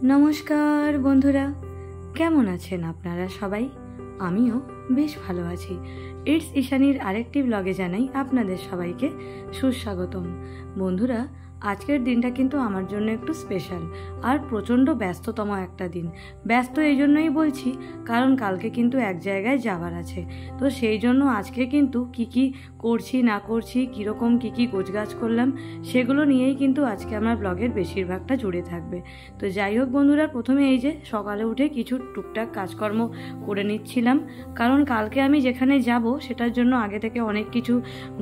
নমস্কার বন্ধুরা, কেমন আছেন আপনারা সবাই? আমিও বেশ ভালো আছি। ইটস ঈশানীর আরেকটি ব্লগে জানাই আপনাদের সবাইকে সুস্বাগতম। বন্ধুরা, আজকের দিনটা কিন্তু আমার জন্য একটু স্পেশাল আর প্রচণ্ড ব্যস্ততম একটা দিন। ব্যস্ত এই জন্যই বলছি কারণ কালকে কিন্তু এক জায়গায় যাওয়ার আছে। তো সেই জন্য আজকে কিন্তু কি করছি না করছি, কীরকম কী গোছগাছ করলাম, সেগুলো নিয়েই কিন্তু আজকে আমার ব্লগের বেশিরভাগটা জুড়ে থাকবে। তো যাই হোক বন্ধুরা, প্রথমে এই যে সকালে উঠে কিছু টুকটাক কাজকর্ম করে নিচ্ছিলাম, কারণ কালকে আমি যেখানে যাব সেটার জন্য আগে থেকে অনেক কিছু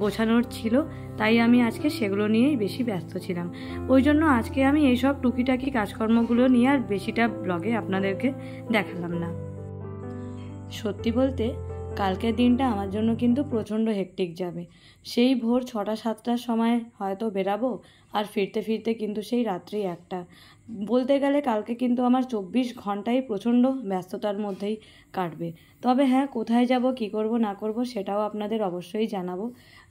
গোছানোর ছিল, তাই আমি আজকে সেগুলো নিয়েই বেশি ব্যস্ত ছিলাম। ওই জন্য আজকে আমি এইসব টুকিটাকি কাজকর্মগুলো নিয়ে আর বেশিটা ব্লগে আপনাদেরকে দেখালাম না। সত্যি বলতে কালকের দিনটা আমার জন্য কিন্তু প্রচণ্ড হেক্টিক যাবে। সেই ভোর 6টা-7টার সময় হয়তো বেরাবো, আর ফিরতে ফিরতে কিন্তু সেই রাত্রি 1টা। বলতে গেলে কালকে কিন্তু আমার 24 ঘন্টাই প্রচণ্ড ব্যস্ততার মধ্যেই কাটবে। তবে হ্যাঁ, কোথায় যাব, কি করব না করব সেটাও আপনাদের অবশ্যই জানাবো,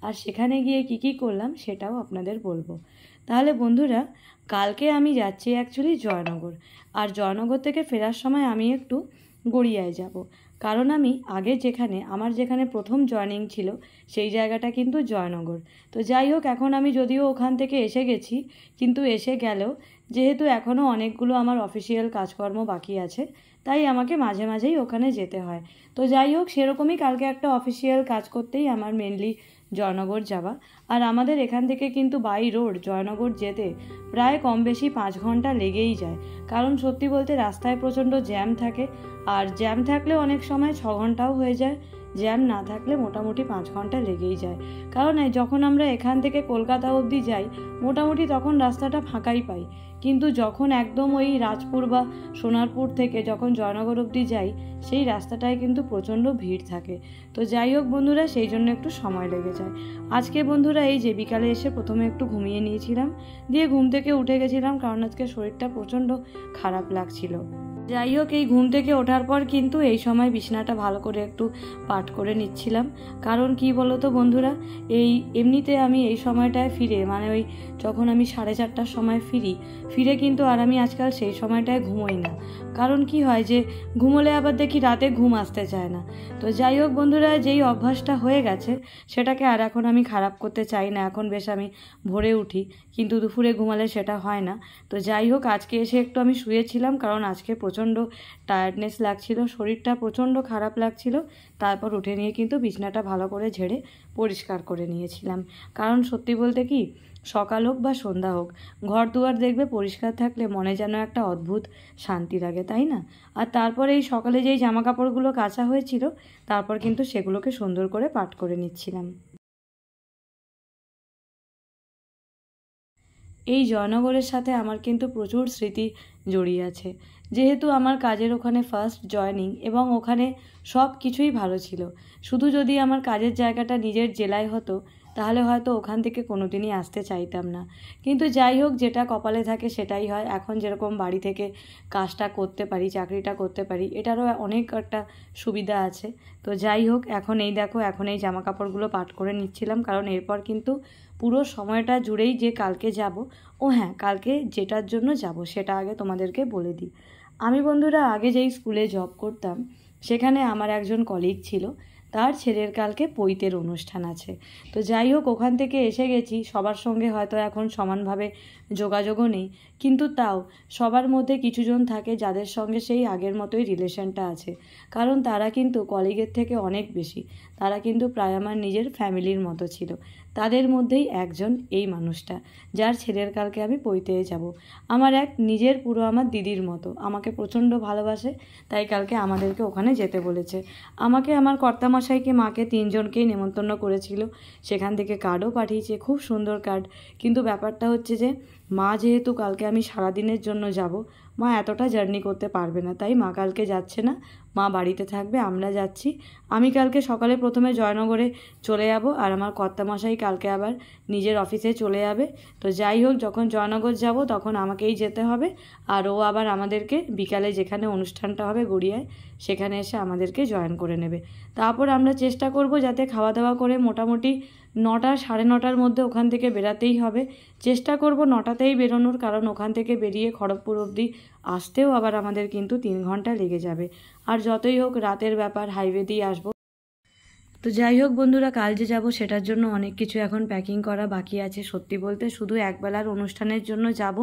আর সেখানে গিয়ে কি করলাম সেটাও আপনাদের বলবো। তাহলে বন্ধুরা, কালকে আমি যাচ্ছি অ্যাকচুয়ালি জয়নগর, আর জয়নগর থেকে ফেরার সময় আমি একটু গড়িয়ায় যাব, কারণ আমি আগে আমার যেখানে প্রথম জয়েনিং ছিল সেই জায়গাটা কিন্তু জয়নগর। তো যাই হোক, এখন আমি যদিও ওখান থেকে এসে গেছি, কিন্তু এসে গেলেও যেহেতু এখনও অনেকগুলো আমার অফিসিয়াল কাজকর্ম বাকি আছে, তাই আমাকে মাঝে মাঝেই ওখানে যেতে হয়। তো যাই হোক, সেরকমই কালকে একটা অফিসিয়াল কাজ করতেই আমার মেনলি জয়নগর যাওয়া। আর আমাদের এখান থেকে কিন্তু বাই রোড জয়নগর যেতে প্রায় কম বেশি 5 ঘন্টা লেগেই যায়, কারণ সত্যি বলতে রাস্তায় প্রচণ্ড জ্যাম থাকে, আর জ্যাম থাকলে অনেক সময় 6 ঘন্টাও হয়ে যায়, জ্যাম না থাকলে মোটামুটি 5 ঘন্টা লেগেই যায়। কারণ যখন আমরা এখান থেকে কলকাতা অবধি যাই মোটামুটি তখন রাস্তাটা ফাঁকাই পাই, কিন্তু যখন একদম ওই রাজপুর বা সোনারপুর থেকে যখন জয়নগর অবধি যাই সেই রাস্তাটায় কিন্তু প্রচণ্ড ভিড় থাকে। তো যাই হোক বন্ধুরা, সেই জন্য একটু সময় লেগে যায়। আজকে বন্ধুরা এই যে বিকালে এসে প্রথমে একটু ঘুমিয়ে নিয়েছিলাম, দিয়ে ঘুম থেকে উঠে গেছিলাম, কারণ আজকে শরীরটা প্রচণ্ড খারাপ লাগছিল। যাই হোক, এই ঘুম থেকে ওঠার পর কিন্তু এই সময় বিছানাটা ভালো করে একটু পাট করে নিচ্ছিলাম, কারণ কি বলো তো বন্ধুরা, এমনিতে আমি এই সময়টায় ফিরে ওই যখন আমি 4:30টার সময় ফিরে কিন্তু আর আমি আজকাল সেই সময়টায় ঘুমোই না, কারণ কি হয় যে ঘুমোলে আবার দেখি রাতে ঘুম আসতে চায় না। তো যাই হোক বন্ধুরা, যেই অভ্যাসটা হয়ে গেছে সেটাকে আর এখন আমি খারাপ করতে চাই না। এখন বেশ আমি ভোরে উঠি, কিন্তু দুপুরে ঘুমালে সেটা হয় না। তো যাই হোক, আজকে এসে একটু আমি শুয়েছিলাম, কারণ আজকে প্রচণ্ড টায়ার্ডনেস লাগছিল, শরীরটা প্রচণ্ড খারাপ লাগছিল। তারপর উঠে নিয়ে কিন্তু বিছানাটা ভালো করে ঝেড়ে পরিষ্কার করে নিয়েছিলাম, কারণ সত্যি বলতে কি, সকাল হোক বা সন্ধ্যা হোক, ঘর দুয়ার দেখবে পরিষ্কার থাকলে মনে যেন একটা অদ্ভুত শান্তি লাগে, তাই না? আর তারপরে এই সকালে যেই জামা কাপড়গুলো কাচা হয়েছিল তারপর কিন্তু সেগুলোকে সুন্দর করে পাট করে নিচ্ছিলাম। এই জয়নগরের সাথে আমার কিন্তু প্রচুর স্মৃতি জড়িয়ে আছে, যেহেতু আমার কাজের ওখানে ফার্স্ট জয়েনিং, এবং ওখানে সব কিছুই ভালো ছিল। শুধু যদি আমার কাজের জায়গাটা নিজের জেলায় হতো তাহলে হয়তো ওখান থেকে কোনোদিনই আসতে চাইতাম না, কিন্তু যাই হোক, যেটা কপালে থাকে সেটাই হয়। এখন যেরকম বাড়ি থেকে কাজটা করতে পারি, চাকরিটা করতে পারি, এটারও অনেক একটা সুবিধা আছে। তো যাই হোক, এখন এই দেখো, এখন এই জামা কাপড়গুলো পাট করে নিচ্ছিলাম, কারণ এরপর কিন্তু পুরো সময়টা জুড়েই যে কালকে যাব, ও হ্যাঁ, কালকে যেটার জন্য যাব সেটা আগে তোমাদেরকে বলে দিই। আমি বন্ধুরা আগে যেই স্কুলে জব করতাম সেখানে আমার একজন কলিগ ছিল, তার ছেলের কালকে পৈতের অনুষ্ঠান আছে। তো যাই হোক, ওখান থেকে এসে গেছি, সবার সঙ্গে হয়তো এখন সমানভাবে যোগাযোগও নেই, কিন্তু তাও সবার মধ্যে কিছুজন থাকে যাদের সঙ্গে সেই আগের মতোই রিলেশনটা আছে, কারণ তারা কিন্তু কলিগের থেকে অনেক বেশি, তারা কিন্তু প্রায় আমার নিজের ফ্যামিলির মতো ছিল। তাদের মধ্যেই একজন এই মানুষটা, যার ছেলের কালকে আমি পৈতে যাব। আমার এক নিজের, পুরো আমার দিদির মতো, আমাকে প্রচণ্ড ভালোবাসে, তাই কালকে আমাদেরকে ওখানে যেতে বলেছে। আমাকে, আমার কর্তামশাইকে, মাকে, 3জনকেই নেমন্তন্ন করেছিল, সেখান থেকে কার্ডও পাঠিয়েছে, খুব সুন্দর কার্ড। কিন্তু ব্যাপারটা হচ্ছে যে মা যেহেতু কালকে আমি সারাদিনের জন্য যাব, মা এতটা জার্নি করতে পারবে না, তাই মা কালকে যাচ্ছে না, মা বাড়িতে থাকবে, আমরা যাচ্ছি। আমি কালকে সকালে প্রথমে জয়নগরে চলে যাব, আর আমার কর্তামশাই কালকে আবার নিজের অফিসে চলে যাবে। তো যাই হোক, যখন জয়নগর যাব তখন আমাকেই যেতে হবে, আর ও আবার আমাদেরকে বিকালে যেখানে অনুষ্ঠানটা হবে গড়িয়ায়, সেখানে এসে আমাদেরকে জয়েন করে নেবে। তারপর আমরা চেষ্টা করব যাতে খাওয়া দাওয়া করে মোটামুটি 9টা 9:30 মধ্যে ওখান থেকে বেরাতেই হবে। চেষ্টা করব 9টাতেই বেরোনোর, কারণ ওখান থেকে বেরিয়ে খড়গপুর অবধি আসতেও আবার আমাদের কিন্তু 3 ঘন্টা লেগে যাবে। আর যতই হোক রাতের ব্যাপার, হাইওয়ে দিয়ে আসবো। তো যাই হোক বন্ধুরা, কাল যে যাব সেটার জন্য অনেক কিছু এখন প্যাকিং করা বাকি আছে। সত্যি বলতে শুধু একবেলার অনুষ্ঠানের জন্য যাব,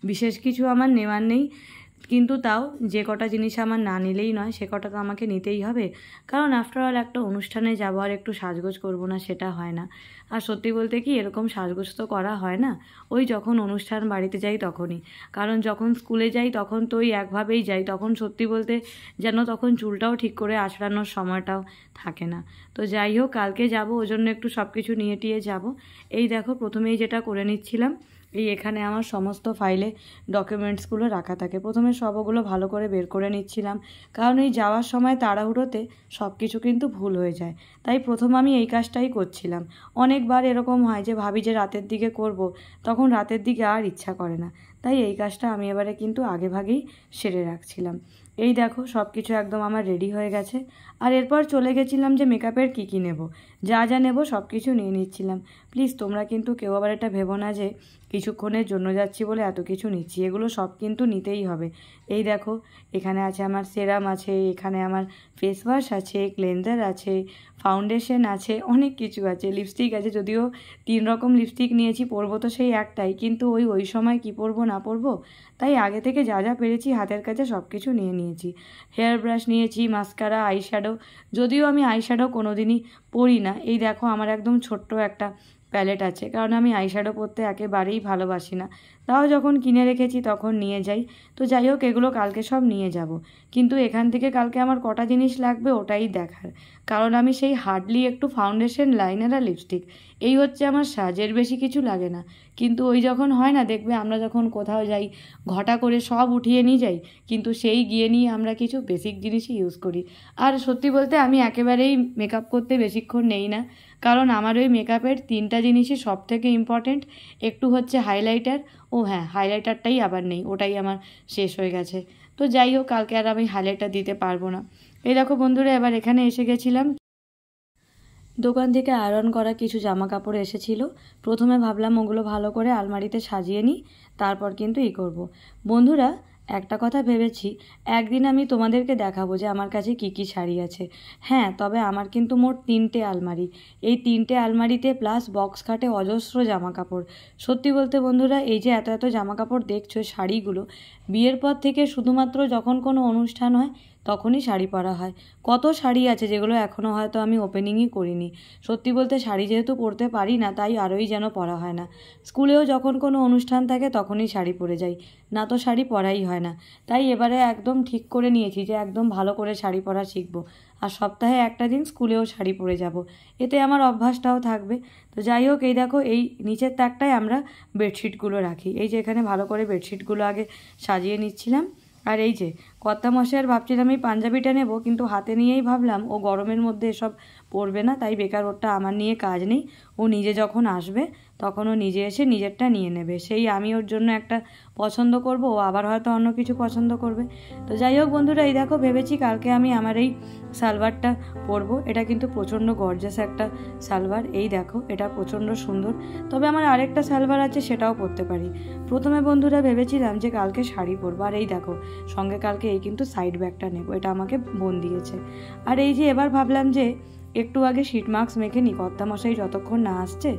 বিশেষ কিছু আমার নেওয়ার নেই, কিন্তু তাও যে কটা জিনিস আমার না নিলেই নয় সে কটা তো আমাকে নিতেই হবে। কারণ আফটারঅল একটা অনুষ্ঠানে যাবো আর একটু সাজগোজ করবো না সেটা হয় না। আর সত্যি বলতে কি এরকম সাজগোজ তো করা হয় না, ওই যখন অনুষ্ঠান বাড়িতে যাই তখনই। কারণ যখন স্কুলে যাই তখন তো ওই একভাবেই যাই, তখন সত্যি বলতে যেন তখন চুলটাও ঠিক করে আঁচড়ানোর সময়টাও থাকে না। তো যাই হোক কালকে যাব, ওই জন্য একটু সব কিছু নিয়ে টিয়ে যাব। এই দেখো প্রথমেই যেটা করে নিচ্ছিলাম, এই এখানে আমার সমস্ত ফাইলে ডকুমেন্টসগুলো রাখা থাকে। প্রথমে সবগুলো ভালো করে বের করে নিচ্ছিলাম, কারণ এই যাওয়ার সময় তাড়াহুড়োতে সব কিছু কিন্তু ভুল হয়ে যায়। তাই প্রথম আমি এই কাজটাই করছিলাম। অনেকবার এরকম হয় যে ভাবি যে রাতের দিকে করব, তখন রাতের দিকে আর ইচ্ছা করে না। তাই এই কাজটা আমি এবারে কিন্তু আগেভাগেই সেরে রাখছিলাম। এই দেখো সব কিছু একদম আমার রেডি হয়ে গেছে। আর এরপর চলে গেছিলাম যে মেকআপের কী নেব, যা যা নেব সব কিছু নিয়ে নিচ্ছিলাম। প্লিজ তোমরা কিন্তু কেউ আবার এটা ভেবো না যে কিছুক্ষণের জন্য যাচ্ছি বলে এত কিছু নিচ্ছি, এগুলো সব কিন্তু নিতেই হবে। এই দেখো এখানে আছে আমার সেরাম আছে, এখানে আমার ফেস ওয়াশ আছে, ক্লেনজার আছে, ফাউন্ডেশন আছে, অনেক কিছু আছে, লিপস্টিক আছে। যদিও 3 রকম লিপস্টিক নিয়েছি, পরবো তো সেই একটাই, কিন্তু ওই সময় কি পরবো না পরবো, তাই আগে থেকে যা যা পেরেছি হাতের কাছে সব কিছু নিয়ে নিয়েছি। হেয়ার ব্রাশ নিয়েছি, মাস্কারা, আইশ্যাডো। যদিও আমি আইশ্যাডো কোনো দিনই পরি না। এই দেখো আমার একদম ছোট্ট একটা প্যালেট আছে, কারণ আমি আইশ্যাডো পরতে একেবারেই ভালোবাসি না, তাও যখন কিনে রেখেছি তখন নিয়ে যাই। তো যাই হোক এগুলো কালকে সব নিয়ে যাব, কিন্তু এখান থেকে কালকে আমার কটা জিনিস লাগবে ওটাই দেখার। কারণ আমি সেই হার্ডলি একটু ফাউন্ডেশন, লাইনার আর লিপস্টিক, এই হচ্ছে আমার সাজের, বেশি কিছু লাগে না। কিন্তু ওই যখন হয় না, দেখবে আমরা যখন কোথাও যাই ঘটা করে সব উঠিয়ে নিয়ে যাই, কিন্তু সেই গিয়ে নিয়ে আমরা কিছু বেসিক জিনিসই ইউজ করি। আর সত্যি বলতে আমি একেবারেই মেকআপ করতে বেশিক্ষণ নেই না, কারণ আমার ওই মেকআপের 3টা জিনিসই সব থেকে ইম্পর্টেন্ট। একটু হচ্ছে হাইলাইটার, ও হ্যাঁ হাইলাইটারটাই আবার নেই, ওটাই আমার শেষ হয়ে গেছে। তো যাই হোক কালকে আর আমি হাইলাইটার দিতে পারবো না। এই দেখো বন্ধুরা এবার এখানে এসে গেছিলাম, দোকান থেকে আয়রন করা কিছু জামা কাপড় এসেছিলো। প্রথমে ভাবলাম ওগুলো ভালো করে আলমারিতে সাজিয়ে নিই, তারপর কিন্তু করব। বন্ধুরা একটা কথা ভেবেছি, একদিন আমি তোমাদেরকে দেখাবো যে আমার কাছে কি কি শাড়ি আছে। হ্যাঁ, তবে আমার কিন্তু মোট 3টে আলমারি, এই 3টে আলমারিতে প্লাস বক্স খাটে অজস্র জামা কাপড়। সত্যি বলতে বন্ধুরা এই যে এত এত জামা কাপড় দেখছো, শাড়িগুলো বিয়ের পর থেকে শুধুমাত্র যখন কোনো অনুষ্ঠান হয় তখনই শাড়ি পরা হয়। কত শাড়ি আছে যেগুলো এখনও হয়তো আমি ওপেনিংই করিনি। সত্যি বলতে শাড়ি যেহেতু পরতে পারি না, তাই আরোই যেন পরা হয় না। স্কুলেও যখন কোনো অনুষ্ঠান থাকে তখনই শাড়ি পরে যাই, না তো শাড়ি পরাই হয় না। তাই এবারে একদম ঠিক করে নিয়েছি যে একদম ভালো করে শাড়ি পরা শিখবো, আর সপ্তাহে একটা দিন স্কুলেও শাড়ি পরে যাব, এতে আমার অভ্যাসটাও থাকবে। তো যাই হোক এই দেখো এই নিচের তাকটায় আমরা বেডশিটগুলো রাখি। এই যে এখানে ভালো করে বেডশিটগুলো আগে সাজিয়ে নিচ্ছিলাম। আর এই যে কর্তামশাইয়ের ভাবছিলাম এই পাঞ্জাবিটা নেব, কিন্তু হাতে নিয়েই ভাবলাম ও গরমের মধ্যে এসব পরবে না, তাই বেকার ওরটা আমার নিয়ে কাজ নেই। ও নিজে যখন আসবে তখন ও নিজে এসে নিজেরটা নিয়ে নেবে, সেই আমি ওর জন্য একটা পছন্দ করব, ও আবার হয়তো অন্য কিছু পছন্দ করবে। তো যাই হোক বন্ধুরা এই দেখো ভেবেছি কালকে আমি আমার এই সালোয়ারটা পরবো। এটা কিন্তু প্রচণ্ড গর্জাস একটা সালোয়ার, এই দেখো এটা প্রচণ্ড সুন্দর। তবে আমার আরেকটা সালোয়ার আছে, সেটাও পরতে পারি। প্রথমে বন্ধুরা ভেবেছিলাম যে কালকে শাড়ি পরবো, আর এই দেখো সঙ্গে কালকে এই কিন্তু সাইড ব্যাগটা নেব, এটা আমাকে বোন দিয়েছে। আর এই যে এবার ভাবলাম যে একটু আগে শিট মাস্ক মেখে নিই, কর্তামশাই যতক্ষণ না আসছে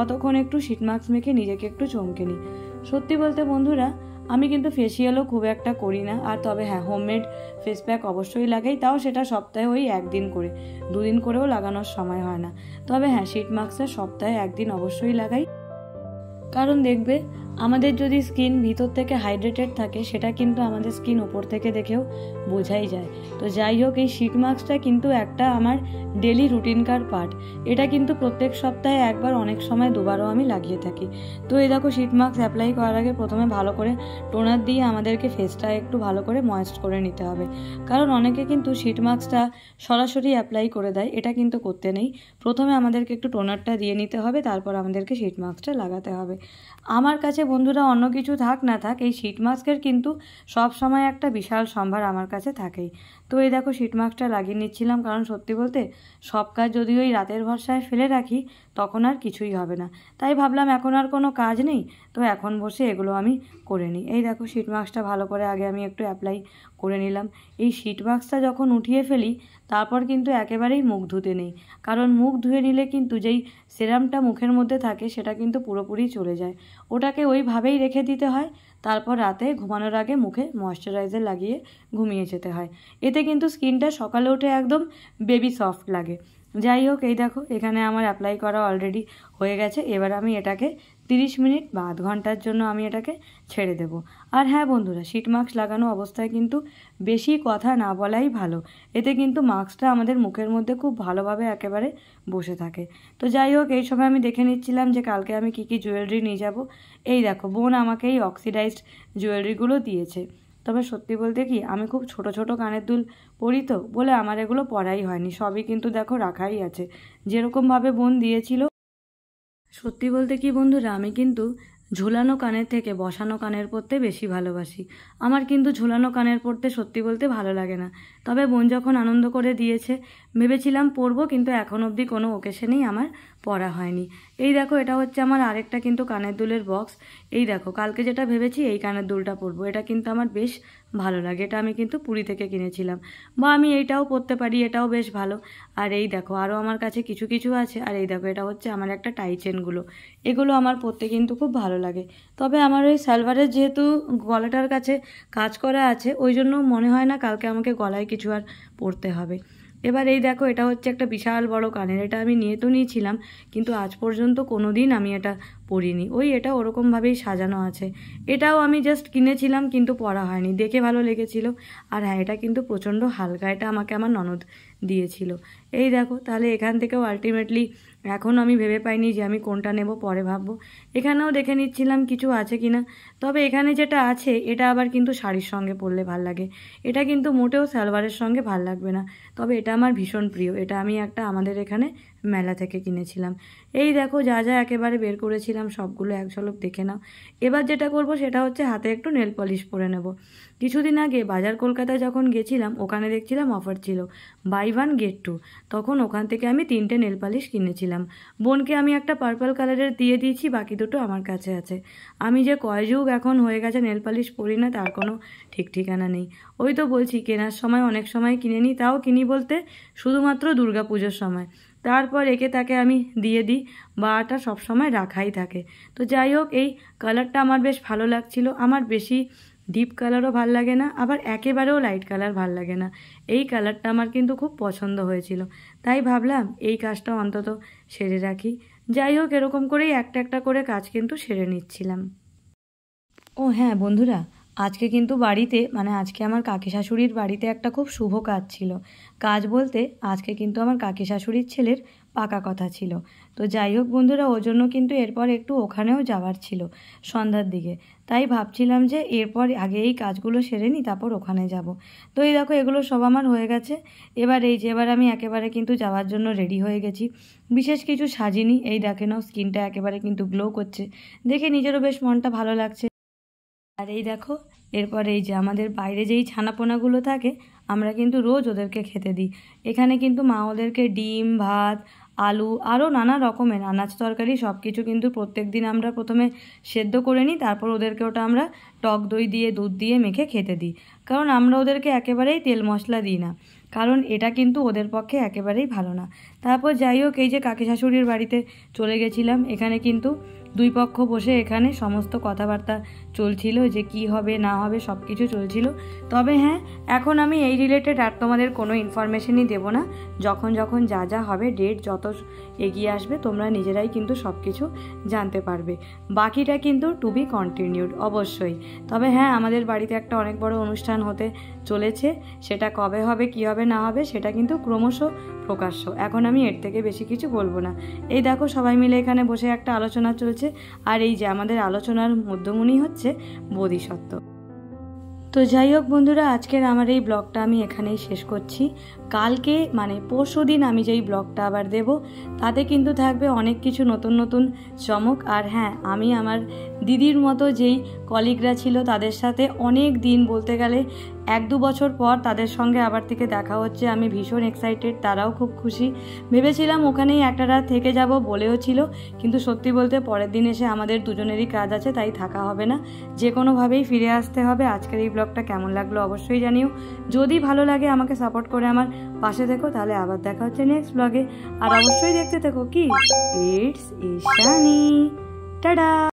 অতক্ষণ একটু শিট মাস্ক মেখে নিজেকে একটু চমকে নিই। সত্যি বলতে বন্ধুরা আমি কিন্তু ফেসিয়ালও খুব একটা করি না, আর তবে হ্যাঁ হোমমেড ফেস প্যাক অবশ্যই লাগাই, তাও সেটা সপ্তাহে ওই 1 দিন করে, 2 দিন করেও লাগানোর সময় হয় না। তবে হ্যাঁ শিট মাস্কটা সপ্তাহে 1 দিন অবশ্যই লাগাই, কারণ দেখবে আমাদের যদি স্কিন ভিতর থেকে হাইড্রেটেড থাকে সেটা কিন্তু আমাদের স্কিন ওপর থেকে দেখেও বোঝাই যায়। তো যাই হোক এই শিট মাস্কটা কিন্তু একটা আমার ডেলি রুটিনকার পার্ট, এটা কিন্তু প্রত্যেক সপ্তাহে একবার, অনেক সময় 2বারও আমি লাগিয়ে থাকি। তো এই দেখো শিট মাস্ক অ্যাপ্লাই করার আগে প্রথমে ভালো করে টোনার দিয়ে আমাদেরকে ফেসটা একটু ভালো করে ময়েস্ট করে নিতে হবে, কারণ অনেকে কিন্তু শিট মাস্কটা সরাসরি অ্যাপ্লাই করে দেয়, এটা কিন্তু করতে নেই। প্রথমে আমাদেরকে একটু টোনারটা দিয়ে নিতে হবে, তারপর আমাদেরকে শিট মাস্কটা লাগাতে হবে। আমার কাছে বন্ধুরা অন্য কিছু থাক না থাক এই শিট মাস্কের কিন্তু সব সময় একটা বিশাল সম্ভার আমার কাছে থাকেই। তো এই দেখো শিট মাস্কটা লাগিয়ে নিচ্ছিলাম, কারণ সত্যি বলতে সব কাজ যদি ওই রাতের ভরসায় ফেলে রাখি তখন আর কিছুই হবে না। তাই ভাবলাম এখন আর কোনো কাজ নেই, তো এখন বসে এগুলো আমি করে নিই। এই দেখো শিট মাস্কটা ভালো করে আগে আমি একটু অ্যাপ্লাই করে নিলাম। এই শিট মাস্কটা যখন উঠিয়ে ফেলি তারপর কিন্তু একেবারেই মুখ ধুতে নেই, কারণ মুখ ধুয়ে নিলে কিন্তু যেই সেরামটা মুখের মধ্যে থাকে সেটা কিন্তু পুরোপুরি চলে যায়। ওটাকে ওইভাবেই রেখে দিতে হয়, তারপর রাতে ঘুমানোর আগে মুখে ময়শ্চারাইজার লাগিয়ে ঘুমিয়ে যেতে হয়। এতে কিন্তু স্কিনটা সকালে উঠে একদম বেবি সফট লাগে। যাই হোক, এই দেখো এখানে আমার অ্যাপ্লাই করা অলরেডি হয়ে গেছে। এবার আমি এটাকে 30 মিনিট বা আধ ঘন্টার জন্য আমি এটাকে ছেড়ে দেব। আর হ্যাঁ বন্ধুরা, শিট মাস্ক লাগানো অবস্থায় কিন্তু বেশি কথা না বলাই ভালো, এতে কিন্তু মাস্কটা আমাদের মুখের মধ্যে খুব ভালোভাবে একেবারে বসে থাকে। তো যাই হোক, এই সময় আমি দেখে নিচ্ছিলাম যে কালকে আমি কি কি জুয়েলারি নিয়ে যাব। এই দেখো বোন আমাকে এই অক্সিডাইজড জুয়েলারিগুলো দিয়েছে। তবে সত্যি বলতে কি, আমি খুব ছোট ছোট কানের দুল পরি তো বলে আমার এগুলো পরাই হয়নি, সবই কিন্তু দেখো রাখাই আছে যেরকমভাবে বোন দিয়েছিল। সত্যি বলতে কি বন্ধুরা, আমি কিন্তু ঝোলানো কানের থেকে বসানো কানের পরতে বেশি ভালোবাসি। আমার কিন্তু ঝোলানো কানের পরতে সত্যি বলতে ভালো লাগে না। তবে বোন যখন আনন্দ করে দিয়েছে ভেবেছিলাম পরবো, কিন্তু এখন অবধি কোনো ওকেশনেই আমার পরা হয়নি। এই দেখো এটা হচ্ছে আমার আরেকটা কিন্তু কানের দুলের বক্স। এই দেখো কালকে যেটা ভেবেছি এই কানের দুলটা পরবো, এটা কিন্তু আমার বেশ ভালো লাগে। এটা আমি কিন্তু পুরী থেকে কিনেছিলাম, বা আমি এইটাও পরতে পারি, এটাও বেশ ভালো। আর এই দেখো আরও আমার কাছে কিছু কিছু আছে। আর এই দেখো এটা হচ্ছে আমার একটা টাই চেনগুলো, এগুলো আমার পরতে কিন্তু খুব ভালো লাগে। তবে আমার ওই সালোয়ারের যেহেতু গলাটার কাছে কাজ করা আছে, ওই জন্য মনে হয় না কালকে আমাকে গলায় কিছু আর পরতে হবে। এবার এই দেখো এটা হচ্ছে একটা বিশাল বড় কানের, এটা আমি নিয়ে তো নিয়েছিলাম কিন্তু আজ পর্যন্ত কোনো দিন আমি এটা পরিনি। ওই এটা ওরকমভাবেই সাজানো আছে। এটাও আমি জাস্ট কিনেছিলাম কিন্তু পরা হয়নি, দেখে ভালো লেগেছিল। আর হ্যাঁ, এটা কিন্তু প্রচণ্ড হালকা, এটা আমাকে আমার ননদ দিয়েছিল। এই দেখো তাহলে এখান থেকেও আলটিমেটলি এখন আমি ভেবে পাইনি যে আমি কোনটা নেব, পরে ভাববো। এখানেও দেখে নিচ্ছিলাম কিছু আছে কিনা। তবে এখানে যেটা আছে এটা আবার কিন্তু শাড়ির সঙ্গে পরলে ভাল লাগে, এটা কিন্তু মোটেও সালোয়ারের সঙ্গে ভাল লাগবে না। তবে এটা আমার ভীষণ প্রিয়, এটা আমি একটা আমাদের এখানে মেলা থেকে কিনেছিলাম। এই দেখো যা যা একেবারে বের করেছিলাম সবগুলো এক ঝলক দেখে নাও। এবার যেটা করব সেটা হচ্ছে হাতে একটু নেল পলিশ পরে নেব। কিছুদিন আগে বাজার কলকাতায় যখন গেছিলাম ওখানে দেখছিলাম অফার ছিল বাই 1 গেট 2, তখন ওখান থেকে আমি 3টে নেল পালিশ কিনেছিলাম। বোনকে আমি একটা পার্পল কালারের দিয়ে দিয়েছি, বাকি দুটো আমার কাছে আছে। আমি যে কয় যুগ এখন হয়ে গেছে নেল পালিশ পরি না তার কোনো ঠিক ঠিকানা নেই। ওই তো বলছি, কেনার সময় অনেক সময় কিনে নিই, তাও কিনি বলতে শুধুমাত্র দুর্গাপুজোর সময়, তারপর একে তাকে আমি দিয়ে দিই, বাটা সবসময় রাখাই থাকে। তো যাই হোক, এই কালারটা আমার বেশ ভালো লাগছিল। আমার বেশি ডিপ কালারও ভাল লাগে না, আবার একেবারেও লাইট কালার ভাল লাগে না। এই কালারটা আমার কিন্তু খুব পছন্দ হয়েছিল, তাই ভাবলাম এই কাজটা অন্তত সেরে রাখি। যাই হোক, এরকম করেই একটা একটা করে কাজ কিন্তু সেরে নিচ্ছিলাম। ও হ্যাঁ বন্ধুরা, আজকে কিন্তু বাড়িতে আজকে আমার কাকি শাশুড়ির বাড়িতে একটা খুব শুভ কাজ ছিল। কাজ বলতে আজকে কিন্তু আমার কাকি শাশুড়ির ছেলের পাকা কথা ছিল। তো যাই হোক বন্ধুরা, ওর জন্য কিন্তু এরপর একটু ওখানেও যাওয়ার ছিল সন্ধ্যার দিকে। তাই ভাবছিলাম যে এরপর আগে এই কাজগুলো সেরে নিই, তারপর ওখানে যাব। তো এই দেখো এগুলো সব আমার হয়ে গেছে। এবার আমি একেবারে কিন্তু যাওয়ার জন্য রেডি হয়ে গেছি। বিশেষ কিছু সাজিনি, এই দেখে নাও স্কিনটা একেবারে কিন্তু গ্লো করছে, দেখে নিজেরও বেশ মনটা ভালো লাগছে। আর এই দেখো এরপরে এই যে আমাদের বাইরে যেই ছানাপোনাগুলো থাকে আমরা কিন্তু রোজ ওদেরকে খেতে দিই। এখানে কিন্তু মা ওদেরকে ডিম, ভাত, আলু আরও নানা রকমের আনাজ তরকারি সব কিছু কিন্তু প্রত্যেক দিন আমরা প্রথমে সেদ্ধ করে নিই, তারপর ওদেরকে ওটা আমরা টক দই দিয়ে দুধ দিয়ে মেখে খেতে দিই। কারণ আমরা ওদেরকে একেবারেই তেল মশলা দিই না, কারণ এটা কিন্তু ওদের পক্ষে একেবারেই ভালো না। তারপর যাই হোক, এই যে কাকি শাশুড়ির বাড়িতে চলে গেছিলাম। এখানে কিন্তু দুই পক্ষ বসে এখানে সমস্ত কথাবার্তা চলছিল যে কি হবে না হবে সব কিছু চলছিল। তবে হ্যাঁ, এখন আমি এই রিলেটেড আর তোমাদের কোনো ইনফরমেশনই দেবো না। যখন যখন যা যা হবে, ডেট যত এগিয়ে আসবে তোমরা নিজেরাই কিন্তু সব কিছু জানতে পারবে। বাকিটা কিন্তু টু বি কন্টিনিউড অবশ্যই। তবে হ্যাঁ, আমাদের বাড়িতে একটা অনেক বড় অনুষ্ঠান হতে চলেছে, সেটা কবে হবে কী হবে না হবে সেটা কিন্তু ক্রমশ প্রকাশ্য। এখন আমি এর থেকে বেশি কিছু বলবো না। এই দেখো সবাই মিলে এখানে বসে একটা আলোচনা চলছে, আর এই যে আমাদের আলোচনার মধ্যমণি হচ্ছে বোধিসত্ত্ব। তো যাই হোক বন্ধুরা, আজকের আমার এই ব্লগটা আমি এখানেই শেষ করছি। কালকে পরশু দিন আমি যেই ব্লগটা আবার দেব তাতে কিন্তু থাকবে অনেক কিছু নতুন নতুন চমক। আর হ্যাঁ, আমি আমার দিদির মতো যেই কলিগরা ছিল তাদের সাথে অনেক দিন, বলতে গেলে 1-2 বছর পর তাদের সঙ্গে আবার থেকে দেখা হচ্ছে। আমি ভীষণ এক্সাইটেড, তারাও খুব খুশি। ভেবেছিলাম ওখানেই একটা রাত থেকে যাব, বলেও ছিল, কিন্তু সত্যি বলতে পরের দিন এসে আমাদের দুজনেরই কাজ আছে, তাই থাকা হবে না, যে কোনোভাবেই ফিরে আসতে হবে। আজকের এই ব্লগটা কেমন লাগলো অবশ্যই জানিও। যদি ভালো লাগে আমাকে সাপোর্ট করে আমার পাশে থেকো, তাহলে আবার দেখা হচ্ছে নেক্সট ব্লগে। আর অবশ্যই দেখতে থেকো কি ইটস ইশানি। টাটা।